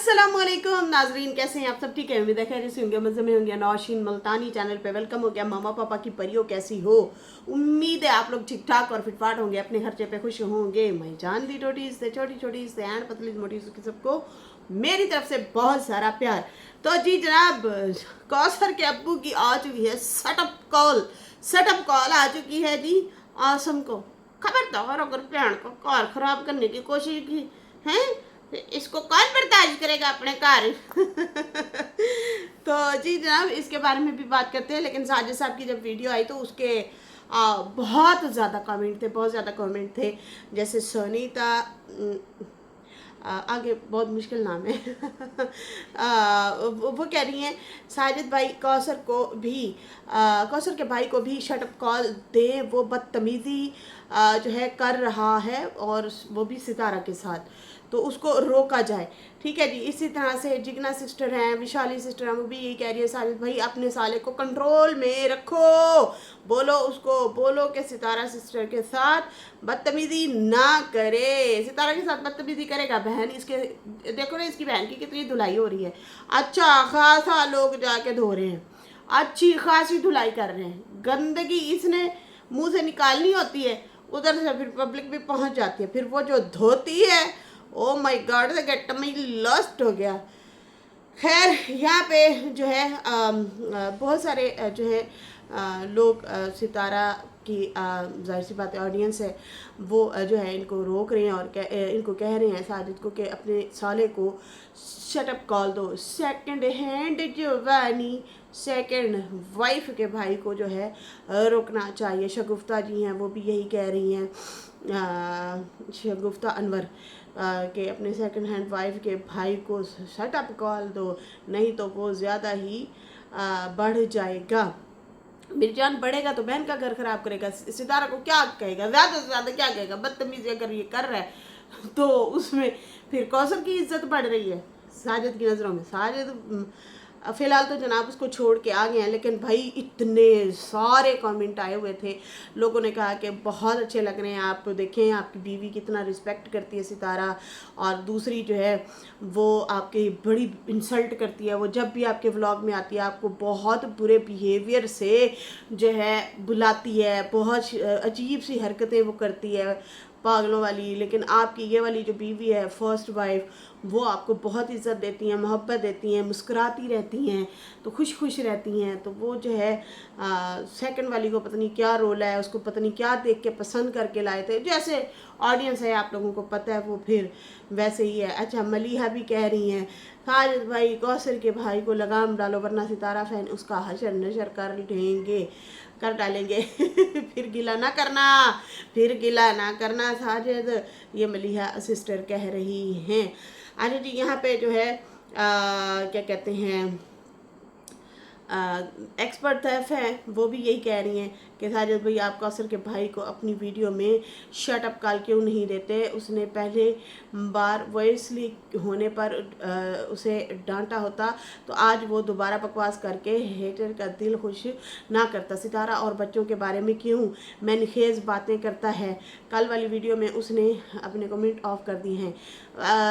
अस्सलामुअलैकुम नाजरीन, कैसे हैं आप सब? ठीक है, उम्मीद है खैर से होंगे, मज़े में होंगे। नौशीन मुल्तानी चैनल पे वेलकम हो गया। मामा पापा की परियों कैसी हो? उम्मीद है आप लोग ठीक ठाक और फिटफाट होंगे, अपने खर्चे पे खुश होंगे। मैं जान दी टोटी से छोटी छोटी से एंड पतली मोटी की सबको मेरी तरफ से बहुत सारा प्यार। तो जी जनाब, कौसर के अब्बू की आ चुकी है सेटअप कॉल आ चुकी है जी आसम को। खबरदार अगर प्लान को कार खराब करने की कोशिश की है, इसको कौन बर्दाश्त करेगा अपने घर। तो जी जनाब, इसके बारे में भी बात करते हैं। लेकिन साजिद साहब की जब वीडियो आई तो उसके बहुत ज़्यादा कमेंट थे। जैसे सोनीता आगे बहुत मुश्किल नाम है। वो कह रही हैं साजिद भाई कौसर के भाई को भी शटअप कॉल दें, वो बदतमीज़ी जो है कर रहा है और वो भी सितारा के साथ, तो उसको रोका जाए। ठीक है जी। इसी तरह से जिगना सिस्टर हैं, विशाली सिस्टर हैं, वो भी यही कह रही है साजिद भाई अपने साले को कंट्रोल में रखो, बोलो कि सितारा सिस्टर के साथ बदतमीज़ी ना करे। सितारा के साथ बदतमीज़ी करेगा बहन, इसके देखो ना, इसकी बहन की कितनी धुलाई हो रही है। अच्छा खासा लोग जाके धो रहे हैं, अच्छी खासी धुलाई कर रहे हैं। गंदगी इसने मुंह से निकालनी होती है, उधर से फिर पब्लिक भी पहुंच जाती है, फिर वो जो धोती है, ओ माय गॉड, से गेट में लॉस्ट हो गया। खैर यहाँ पे जो है बहुत सारे जो है लोग सितारा की जाहिर सी बात है ऑडियंस है, वो जो है इनको रोक रहे हैं और इनको कह रहे हैं साजिद को कि अपने साले को शटअप कॉल दो। सेकंड हैंड जवानी, सेकंड वाइफ के भाई को जो है रोकना चाहिए। शगुफ्ता जी हैं, वो भी यही कह रही हैं, शगुफ्ता अनवर के अपने सेकंड हैंड वाइफ के भाई को शटअप कॉल दो, नहीं तो वो ज़्यादा ही बढ़ जाएगा। मेरी जान बढ़ेगा तो बहन का घर खराब करेगा। सितारा को क्या कहेगा, ज़्यादा से ज़्यादा क्या कहेगा? बदतमीजी अगर ये कर रहा है तो उसमें फिर कौसर की इज्जत बढ़ रही है साजिद की नज़रों में। साजिद फ़िलहाल तो जनाब उसको छोड़ के आ गए हैं, लेकिन भाई इतने सारे कमेंट आए हुए थे। लोगों ने कहा कि बहुत अच्छे लग रहे हैं आप, देखें आपकी बीवी कितना रिस्पेक्ट करती है सितारा, और दूसरी जो है वो आपकी बड़ी इंसल्ट करती है। वो जब भी आपके व्लॉग में आती है आपको बहुत बुरे बिहेवियर से जो है बुलाती है, बहुत अजीब सी हरकतें वो करती है पागलों वाली। लेकिन आपकी ये वाली जो बीवी है फर्स्ट वाइफ, वो आपको बहुत इज़्ज़त देती हैं, मोहब्बत देती हैं, मुस्कुराती रहती हैं, तो खुश रहती हैं। तो वो जो है सेकंड वाली को पता नहीं क्या रोल है, उसको पता नहीं क्या देख के पसंद करके लाए थे। जैसे ऑडियंस है आप लोगों को पता है, वो फिर वैसे ही है। अच्छा, मलिहा भी कह रही हैं साजिद भाई कौसर के भाई को लगाम डालो, वरना सितारा फैन उसका हशर नशर कर डालेंगे। फिर गिला ना करना साजिद, ये मलिहा सिस्टर कह रही हैं। अच्छा जी, यहाँ पे जो है क्या कहते हैं एक्सपर्ट थेफ हैं, वो भी यही कह रही हैं कि साजिद भाई आप कौसर के भाई को अपनी वीडियो में शटअप कॉल क्यों नहीं देते? उसने पहले बार वॉइस लीक होने पर उसे डांटा होता, तो आज वो दोबारा बकवास करके हेटर का दिल खुश ना करता। सितारा और बच्चों के बारे में क्यों मैनखेज बातें करता है? कल वाली वीडियो में उसने अपने कमेंट ऑफ कर दिए हैं।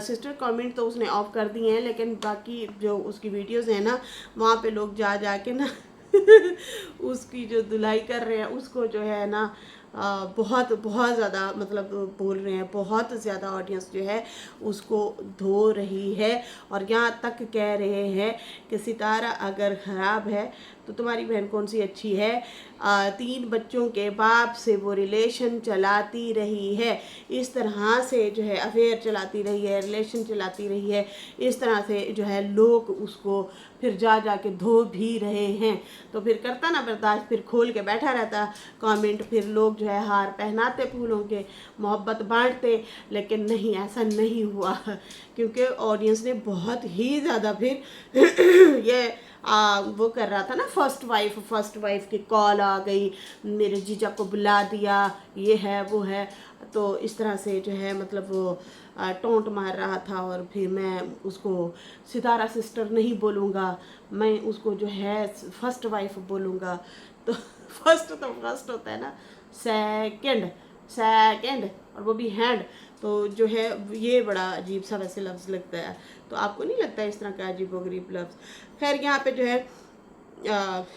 सिस्टर कमेंट तो उसने ऑफ कर दिए हैं, लेकिन बाकी जो उसकी वीडियोज़ हैं ना, वहाँ पे लोग जाके ना उसकी जो धुलाई कर रहे हैं, उसको जो है ना बहुत ज़्यादा मतलब बोल रहे हैं। बहुत ज़्यादा ऑडियंस जो है उसको धो रही है, और यहाँ तक कह रहे हैं कि सितारा अगर ख़राब है तो तुम्हारी बहन कौन सी अच्छी है? 3 बच्चों के बाप से वो रिलेशन चलाती रही है, इस तरह से जो है अफेयर चलाती रही है, रिलेशन चलाती रही है, इस तरह से जो है लोग उसको फिर जाके धो भी रहे हैं। तो फिर करता ना बर्दाश्त, फिर खोल के बैठा रहता कमेंट, फिर लोग जो है हार पहनाते फूलों के, मोहब्बत बांटते। लेकिन नहीं, ऐसा नहीं हुआ, क्योंकि ऑडियंस ने बहुत ही ज़्यादा फिर ये वो कर रहा था ना, फर्स्ट वाइफ की कॉल आ गई, मेरे जीजा को बुला दिया, ये है वो है, तो इस तरह से जो है मतलब वो टोंट मार रहा था। और फिर मैं उसको सितारा सिस्टर नहीं बोलूँगा, मैं उसको जो है फर्स्ट वाइफ बोलूँगा। तो फर्स्ट होता है ना, सेकंड और वो भी हैंड तो जो है ये बड़ा अजीब सा वैसे लफ्ज़ लगता है। तो आपको नहीं लगता इस तरह का अजीब व गरीब लफ्ज़? खैर यहाँ पे जो है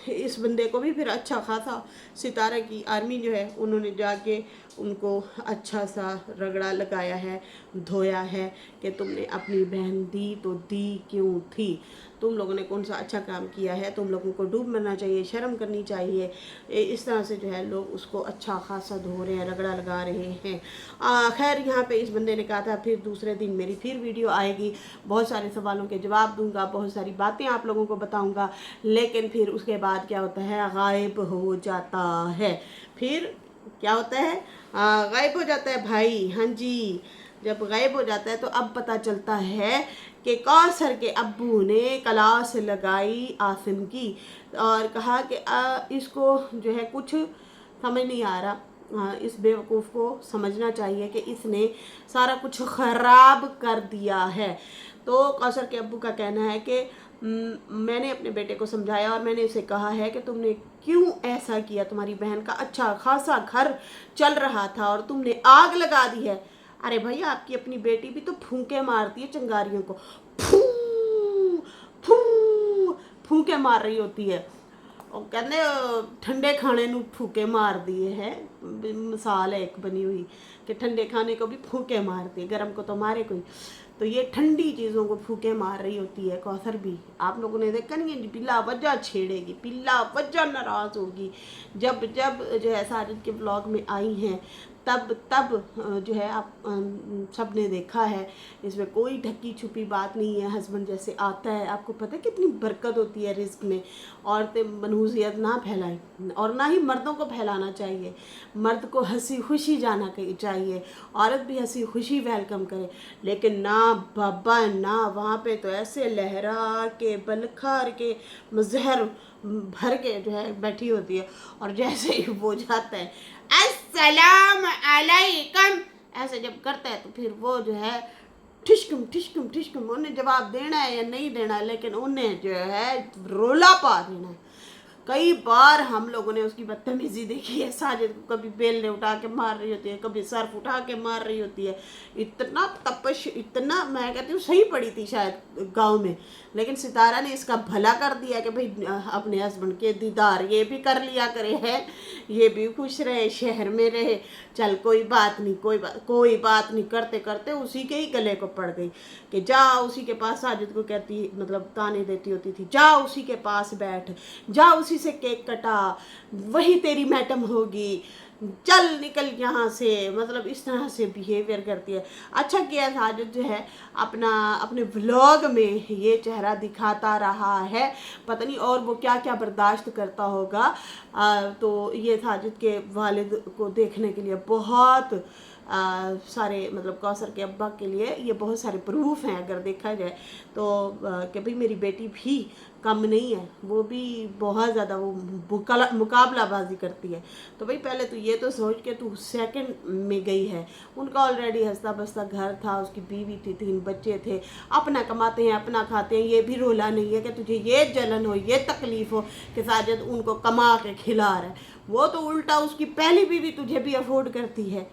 इस बंदे को भी फिर अच्छा खासा सितारा की आर्मी जो है उन्होंने जाके उनको अच्छा सा रगड़ा लगाया है, धोया है कि तुमने अपनी बहन दी तो दी क्यों थी, तुम लोगों ने कौन सा अच्छा काम किया है, तुम लोगों को डूब मरना चाहिए, शर्म करनी चाहिए। इस तरह से जो है लोग उसको अच्छा खासा धो रहे हैं, रगड़ा लगा रहे हैं। खैर यहाँ पे इस बंदे ने कहा था फिर दूसरे दिन मेरी फिर वीडियो आएगी, बहुत सारे सवालों के जवाब दूंगा, बहुत सारी बातें आप लोगों को बताऊंगा। लेकिन फिर उसके बाद क्या होता है, गायब हो जाता है। फिर क्या होता है, गायब हो जाता है भाई। हाँ जी, जब गायब हो जाता है तो अब पता चलता है कि कौसर के अब्बू ने क्लास लगाई आसिम की और कहा कि इसको जो है कुछ समझ नहीं आ रहा, इस बेवकूफ़ को समझना चाहिए कि इसने सारा कुछ ख़राब कर दिया है। तो कौसर के अब्बू का कहना है कि मैंने अपने बेटे को समझाया और मैंने उसे कहा है कि तुमने क्यों ऐसा किया, तुम्हारी बहन का अच्छा खासा घर चल रहा था और तुमने आग लगा दी है। अरे भैया, आपकी अपनी बेटी भी तो फूंके मारती है चिंगारियों को, फू फू फूंके मार रही होती है। और कहते ठंडे खाने नू फूके मार दिए है, मिसाल है एक बनी हुई कि ठंडे खाने को भी फूके मारती है, गर्म को तो मारे कोई। तो ये ठंडी चीज़ों को फूके मार रही होती है कौसर भी। आप लोगों ने देखा नहीं है, बिला वजह छेड़ेगी, बिला वजह नाराज़ होगी। जब जब जो है साजिद के ब्लॉग में आई हैं तब जो है आप सब ने देखा है, इसमें कोई ढकी छुपी बात नहीं है। हस्बैंड जैसे आता है, आपको पता है कितनी बरकत होती है रिस्क में। औरतें मनहूसियत ना फैलाएं और ना ही मर्दों को फैलाना चाहिए। मर्द को हंसी खुशी जाना चाहिए, औरत भी हंसी खुशी वेलकम करे। लेकिन ना बाबा ना, वहाँ पे तो ऐसे लहरा के बलखार के जहर भर के जो है बैठी होती है और जैसे ही वो जाता है अस्सलाम अलैकुम ऐसे जब करता है तो फिर वो जो है ठिशकुम ठिशकुम ठिशकुम, उन्हें जवाब देना है या नहीं देना, लेकिन उन्हें जो है रोला पा देना है। कई बार हम लोगों ने उसकी बदतमीजी देखी है। साजिद को कभी बेल ने उठा के मार रही होती है, कभी सर्फ उठा के मार रही होती है। इतना तपश, इतना मैं कहती हूँ सही पड़ी थी शायद गांव में, लेकिन सितारा ने इसका भला कर दिया कि भाई अपने हस्बैंड के दीदार ये भी कर लिया करे है, ये भी खुश रहे, शहर में रहे। चल कोई बात नहीं, कोई बात नहीं करते करते उसी के ही गले को पड़ गई कि जा उसी के पास, साजिद को कहती मतलब ताने देती होती थी, जा उसी के पास बैठ, जा उसी से केक कटा, वही तेरी मैडम होगी, चल निकल यहाँ से। मतलब इस तरह से बिहेवियर करती है। अच्छा किया साजिद जो है अपने व्लॉग में ये चेहरा दिखाता रहा है, पता नहीं और वो क्या क्या बर्दाश्त करता होगा। तो ये साजिद के वालिद को देखने के लिए बहुत सारे मतलब कौसर के अब्बा के लिए ये बहुत सारे प्रूफ हैं अगर देखा जाए तो, कि भाई मेरी बेटी भी कम नहीं है, वो भी बहुत ज़्यादा वो मुकाबलाबाजी करती है। तो भाई पहले तो ये तो सोच के तू सेकंड में गई है। उनका ऑलरेडी हंसता बसता घर था, उसकी बीवी थी, 3 बच्चे थे, अपना कमाते हैं अपना खाते हैं। ये भी रोला नहीं है कि तुझे ये जलन हो, ये तकलीफ़ हो कि साजिद उनको कमा के खिला रहा है। वो तो उल्टा उसकी पहली बीवी तुझे भी अफोर्ड करती है।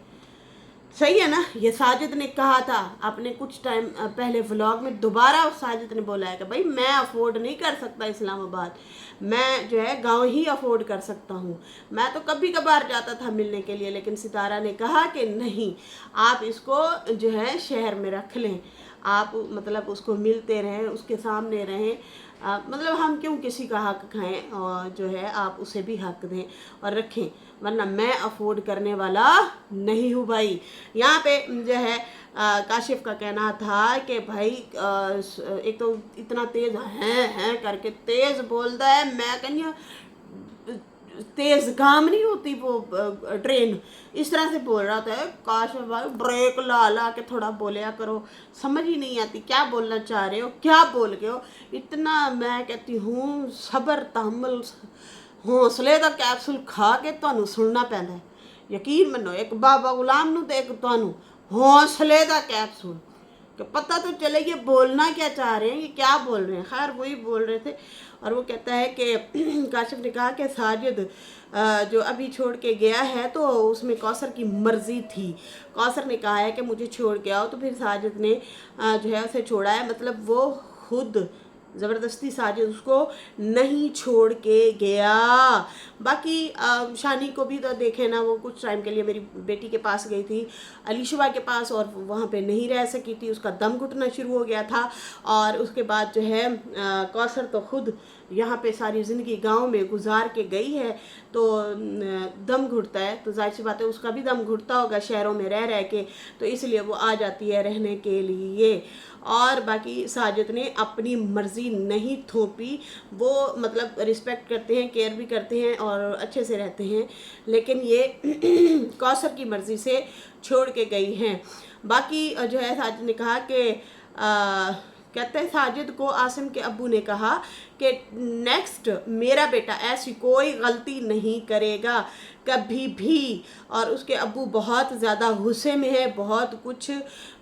सही है ना। ये साजिद ने कहा था अपने कुछ टाइम पहले व्लॉग में, दोबारा साजिद ने बोला है कि भाई मैं अफोर्ड नहीं कर सकता इस्लामाबाद, मैं जो है गांव ही अफोर्ड कर सकता हूँ। मैं तो कभी कभार जाता था मिलने के लिए, लेकिन सितारा ने कहा कि नहीं, आप इसको जो है शहर में रख लें, आप मतलब उसको मिलते रहें, उसके सामने रहें। मतलब हम क्यों किसी का हक खाएं, और जो है आप उसे भी हक दें और रखें, वरना मैं अफोर्ड करने वाला नहीं हूँ भाई। यहाँ पे जो है काशिफ का कहना था कि भाई एक तो इतना तेज़ हैं करके तेज़ बोलता है, मैं कहनी तेज़ काम नहीं होती वो ट्रेन, इस तरह से बोल रहा था। काशिफ भाई ब्रेक ला के थोड़ा बोलिया करो, समझ ही नहीं आती क्या बोलना चाह रहे हो, क्या बोल गए हो। इतना मैं कहती हूँ सब्र तहम्मुल हौसले का कैप्सूल खा के तुहानू सुनना पैंदा है। यकीन मनो, एक बाबा गुलाम नू ते एक तुहानू हौसले का कैप्सूल कि पता तो चले ये बोलना क्या चाह रहे हैं, ये क्या बोल रहे हैं। खैर वही बोल रहे थे। और वो कहता है कि काशिफ ने कहा कि साजिद जो अभी छोड़ के गया है तो उसमें कौसर की मर्ज़ी थी। कौसर ने कहा है कि मुझे छोड़ के आओ, तो फिर साजिद ने जो है उसे छोड़ा है। मतलब वो खुद ज़बरदस्ती साजिद उसको नहीं छोड़ के गया। बाकी शानी को भी तो देखे ना, वो कुछ टाइम के लिए मेरी बेटी के पास गई थी, अलीशबा के पास, और वहाँ पे नहीं रह सकी थी, उसका दम घुटना शुरू हो गया था। और उसके बाद जो है कौसर तो खुद यहाँ पे सारी ज़िंदगी गांव में गुजार के गई है, तो दम घुटता है, तो जाहिर सी बात है उसका भी दम घुटता होगा शहरों में रह रह के, तो इसलिए वो आ जाती है रहने के लिए। और बाकी साजिद ने अपनी मर्ज़ी नहीं थोपी, वो मतलब रिस्पेक्ट करते हैं, केयर भी करते हैं और अच्छे से रहते हैं, लेकिन ये कौसर की मर्ज़ी से छोड़ के गई हैं। बाकी जो है साजिद ने कहा कि कहते हैं साजिद को आसिम के अब्बू ने कहा कि नेक्स्ट मेरा बेटा ऐसी कोई गलती नहीं करेगा कभी भी। और उसके अब्बू बहुत ज़्यादा गुस्से में है, बहुत कुछ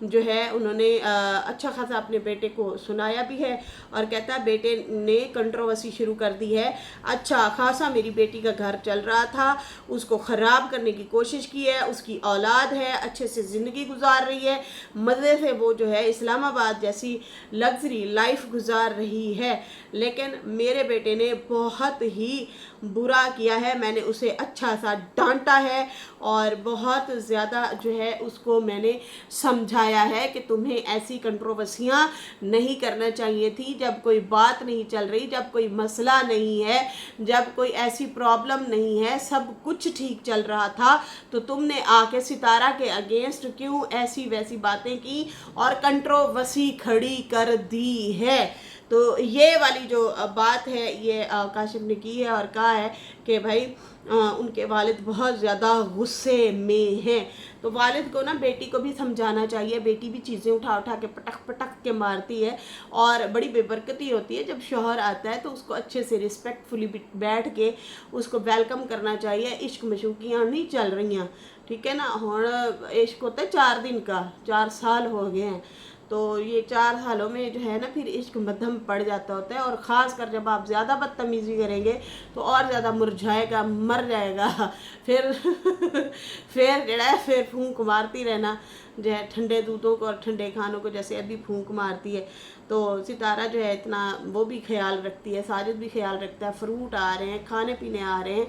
जो है उन्होंने अच्छा खासा अपने बेटे को सुनाया भी है। और कहता है बेटे ने कंट्रोवर्सी शुरू कर दी है, अच्छा खासा मेरी बेटी का घर चल रहा था, उसको ख़राब करने की कोशिश की है, उसकी औलाद है, अच्छे से ज़िंदगी गुजार रही है, मज़े से वो जो है इस्लामाबाद जैसी लग्जरी लाइफ गुजार रही है, लेकिन मेरे बेटे ने बहुत ही बुरा किया है। मैंने उसे अच्छा सा डांटा है और बहुत ज़्यादा जो है उसको मैंने समझाया है कि तुम्हें ऐसी कंट्रोवर्सियाँ नहीं करना चाहिए थी, जब कोई बात नहीं चल रही, जब कोई मसला नहीं है, जब कोई ऐसी प्रॉब्लम नहीं है, सब कुछ ठीक चल रहा था, तो तुमने आके सितारा के अगेंस्ट क्यों ऐसी वैसी बातें की और कंट्रोवर्सी खड़ी कर दी है। तो ये वाली जो बात है ये काशिफ ने की है और कहा है कि भाई उनके वालिद बहुत ज़्यादा गुस्से में हैं। तो वालिद को ना बेटी को भी समझाना चाहिए, बेटी भी चीज़ें उठा उठा के पटक पटक के मारती है और बड़ी बेबरकती होती है। जब शौहर आता है तो उसको अच्छे से रिस्पेक्टफुली बैठ के उसको वेलकम करना चाहिए। इश्क मशूकियाँ नहीं चल रही हैं, ठीक है ना। हुण इश्क होता है 4 दिन का, 4 साल हो गए हैं, तो ये 4 सालों में जो है ना फिर इश्क मध्यम पड़ जाता होता है। और ख़ास कर जब आप ज़्यादा बदतमीज़ी करेंगे तो और ज़्यादा मुरझाएगा, मर जाएगा फिर फिर जड़ा है फिर फूंक मारती रहना जो है ठंडे दूधों को और ठंडे खानों को, जैसे अभी फूंक मारती है। तो सितारा जो है इतना वो भी ख्याल रखती है, साजिद भी ख्याल रखता है, फ्रूट आ रहे हैं, खाने पीने आ रहे हैं,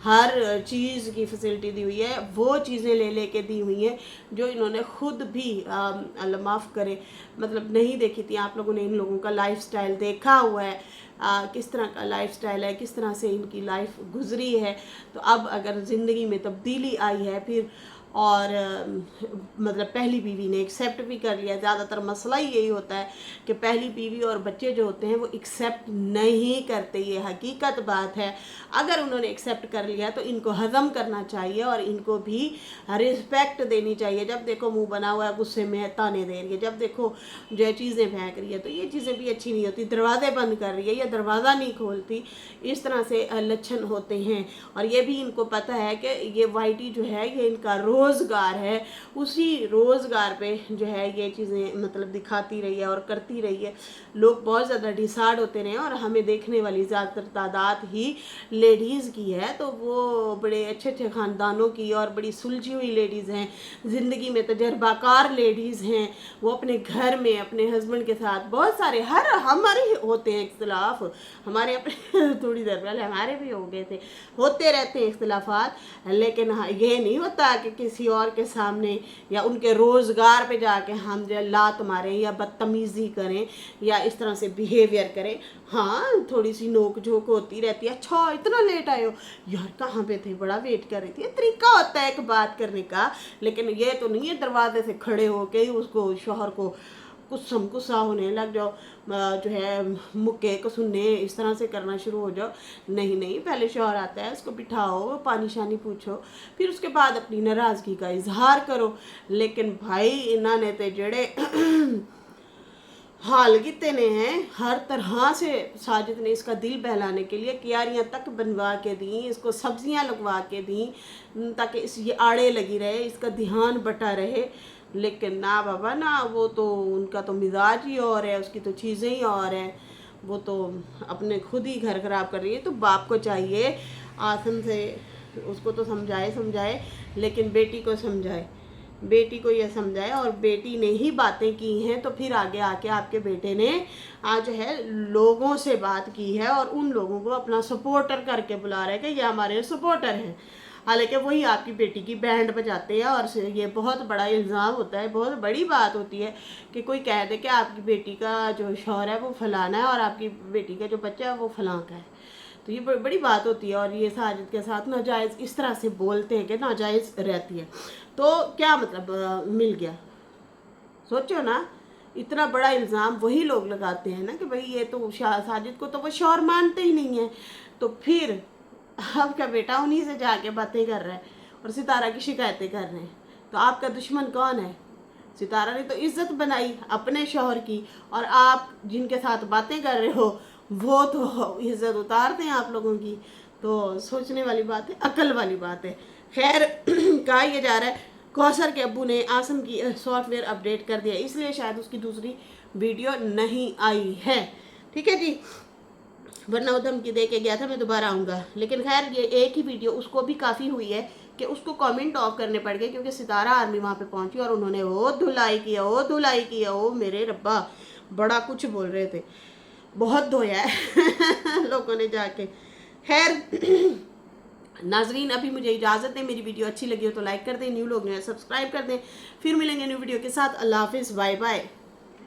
हर चीज़ की फैसिलिटी दी हुई है, वो चीज़ें ले लेके दी हुई हैं जो इन्होंने ख़ुद भी अल्लाह माफ़ करे मतलब नहीं देखी थी। आप लोगों ने इन लोगों का लाइफस्टाइल देखा हुआ है, किस तरह का लाइफस्टाइल है, किस तरह से इनकी लाइफ गुजरी है। तो अब अगर ज़िंदगी में तब्दीली आई है फिर, और मतलब पहली बीवी ने एक्सेप्ट भी कर लिया। ज़्यादातर मसला ही यही होता है कि पहली बीवी और बच्चे जो होते हैं वो एक्सेप्ट नहीं करते, ये हकीकत बात है। अगर उन्होंने एक्सेप्ट कर लिया तो इनको हज़म करना चाहिए और इनको भी रिस्पेक्ट देनी चाहिए। जब देखो मुंह बना हुआ है, गुस्से में है, ताने दे रही है, जब देखो जो है चीज़ें फेंक रही है, तो ये चीज़ें भी अच्छी नहीं होती। दरवाजे बंद कर रही है या दरवाज़ा नहीं खोलती, इस तरह से लक्षण होते हैं। और ये भी इनको पता है कि ये वाइटी जो है ये इनका रोज़गार है, उसी रोज़गार पे जो है ये चीज़ें मतलब दिखाती रही है और करती रही है। लोग बहुत ज़्यादा डिसाइड होते रहे और हमें देखने वाली ज़्यादातर तादाद ही लेडीज़ की है, तो वो बड़े अच्छे अच्छे ख़ानदानों की और बड़ी सुलझी हुई लेडीज़ हैं, ज़िंदगी में तजर्बाकार लेडीज़ हैं। वो अपने घर में अपने हस्बैंड के साथ बहुत सारे हमारे होते हैं इख्तिलाफ, हमारे अपने थोड़ी देर पहले हमारे भी हो गए थे, होते रहते हैं इख्तिलाफात, लेकिन हाँ ये नहीं होता कि किसी और के सामने या उनके रोज़गार पे जाके हम जो लात मारें या बदतमीज़ी करें या इस तरह से बिहेवियर करें। हाँ थोड़ी सी नोक झोंक होती रहती है, अच्छा इतना लेट आए हो यार, कहाँ पे थे, बड़ा वेट कर रही थी। तरीका होता है एक बात करने का, लेकिन ये तो नहीं है दरवाजे से खड़े होके उसको शौहर को गुस्सम गुस्सा होने लग जाओ, जो है मुक्के को सुनने इस तरह से करना शुरू हो जाओ। नहीं नहीं, पहले शौहर आता है उसको बिठाओ, पानी शानी पूछो, फिर उसके बाद अपनी नाराज़गी का इजहार करो। लेकिन भाई इन्होंने तो जड़े हाल किते ने हैं, हर तरह से साजिद ने इसका दिल बहलाने के लिए क्यारियाँ तक बनवा के दी, इसको सब्जियां लगवा के दी ताकि इस ये आड़े लगी रहे, इसका ध्यान बटा रहे। लेकिन ना बाबा ना, वो तो उनका तो मिजाज ही और है, उसकी तो चीज़ें ही और है, वो तो अपने खुद ही घर खराब कर रही है। तो बाप को चाहिए आसन से उसको तो समझाए, लेकिन बेटी को समझाए, बेटी को ये समझाए। और बेटी ने ही बातें की हैं तो फिर आगे आके आपके बेटे ने आज जो है लोगों से बात की है और उन लोगों को अपना सपोर्टर करके बुला रहे हैं कि ये हमारे सपोर्टर हैं, हालांकि वही आपकी बेटी की बैंड बजाते हैं। और ये बहुत बड़ा इल्ज़ाम होता है, बहुत बड़ी बात होती है कि कोई कह दे कि आपकी बेटी का जो शौहर है वो फलाना है और आपकी बेटी का जो बच्चा है वो फलां का है, तो ये बड़ी बात होती है। और ये साजिद के साथ नाजायज़ इस तरह से बोलते हैं कि नाजायज़ रहती है, तो क्या मतलब मिल गया। सोचो ना, इतना बड़ा इल्ज़ाम वही लोग लगाते हैं ना कि भाई ये तो साजिद को तो वो शौहर मानते ही नहीं है, तो फिर आपका बेटा उन्हीं से जाके बातें कर रहा है और सितारा की शिकायतें कर रहे हैं। तो आपका दुश्मन कौन है? सितारा ने तो इज्जत बनाई अपने शौहर की, और आप जिनके साथ बातें कर रहे हो वो तो इज्जत उतारते हैं आप लोगों की। तो सोचने वाली बात है, अकल वाली बात है। खैर कहा यह जा रहा है कौसर के अब्बू ने आसम की सॉफ्टवेयर अपडेट कर दिया, इसलिए शायद उसकी दूसरी वीडियो नहीं आई है। ठीक है जी, वरना वो धमकी दे के गया था मैं दोबारा आऊँगा। लेकिन खैर ये एक ही वीडियो उसको भी काफ़ी हुई है कि उसको कमेंट ऑफ करने पड़ गए, क्योंकि सितारा आर्मी वहाँ पे पहुँची और उन्होंने वो धुलाई किया, वो मेरे रब्बा बड़ा कुछ बोल रहे थे, बहुत धोया है लोगों ने जाके। खैर नाजरीन, अभी मुझे इजाज़त दें, मेरी वीडियो अच्छी लगी हो तो लाइक कर दें, न्यू लोग जो है सब्सक्राइब कर दें। फिर मिलेंगे न्यू वीडियो के साथ। अल्लाह हाफिज़, बाय बाय।